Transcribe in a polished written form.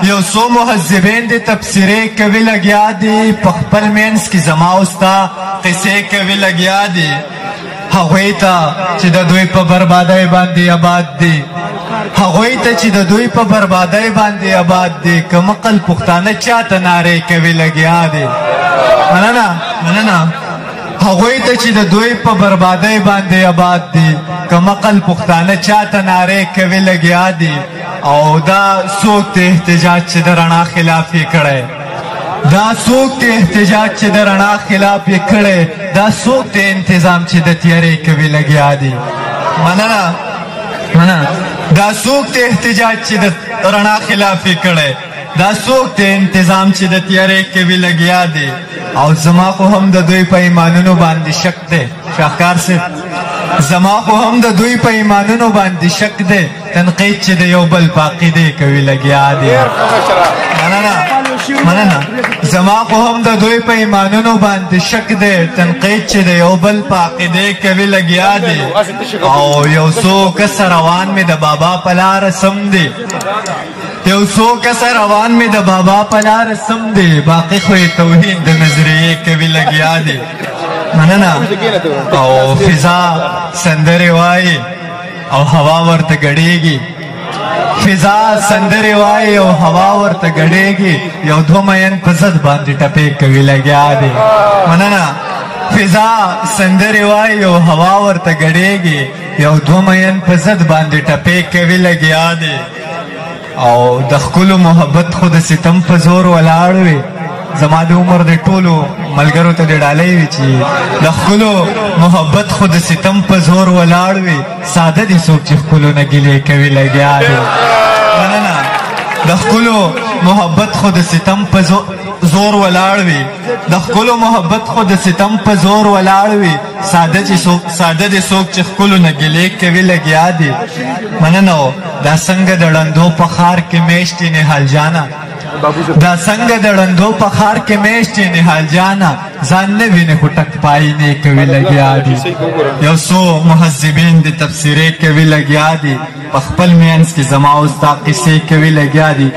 یو څو مهذبین د تبصرې کوي لګیا دي په خپل منځ کې زما او ستا قصې کوي لګیا دي هغوی ته چې د دوی په بربادۍ باندې آباد دي هغوی ته چې د دوی په بربادۍ باندې آباد دي کم عقل پښتانه چاته نارې کوي لګیا دي مننه هغوی ته چې د دوی په بربادۍ باندې آباد دي کم عقل پښتانه چاته نارې کوي لګیا دي او دا څوک د احتجاج چې د رڼا خلاف یې کړی دا څوک د احتجاج چې د رڼا خلاف یې کړی دا څوک د انتظام چې د تیارې کوي لګیا دي مننه دا څوک د احتجاج چې د رڼا خلاف یې کړی دا څوک د انتظام چې د تیارې کوي لګیا دي او زما خو هم د دوی په ایمانونو باندې شک دی شاهکار صاحب زما خو هم د دوی په ایمانونو باندې شک دی تنقید چې د یو بل په عقیدې کوي لګیا دي مننه زما خو هم د دوی په ایمانونو باندې شک دی تنقید چې د یو بل په عقیدې کوي لګیا دي او یو څو کسه روان مې د بابا په لاره سم دی یو څو کسه روان مې د بابا په لاره سم دی باقي خو یې توهین د نظریې کوي لګیا دي مننه او فضا سندرې وایي او هوا ورته ګډېږي فضا سندرې وایي او هوا ورته ګډېږي یو دوه مین په ضد باندې ټپې کوي لګیا دي مننه فضا سندرې وایي او هوا ورته ګډېږي یو دوه مین په ضد باندې ټپې کوي لګیا دي او د ښکلو محبت خو د ستم په زور ولاړ وي زما د عمر د ټولو ملګرو ته د ډالۍ وي چې د ښکلو محبت خو د ستم په زور ولاړ وي ساده دي څوک چې ښکلو نه ګیلې کوي لګیا دي مننه د ښکلو محبت خو د ستم په زور ولاړ وي د ښکلو محبت خو د ستم په زور ولاړ وي ساده دي څوک چې ښکلو نه ګیلې کوي لګیا دي مننه دا څنګه د ړندو په ښار کې میشتې نهال جانه دا څنګه د ړندو په ښار کې میشتې نهال جانه ځان نه وینې خو ټک پایینې کوي لګیا دي یو څو مهذبین د تبصرې کوي لګیا دي په خپل منځ کې زما او ستا قصې کوي لګیا دي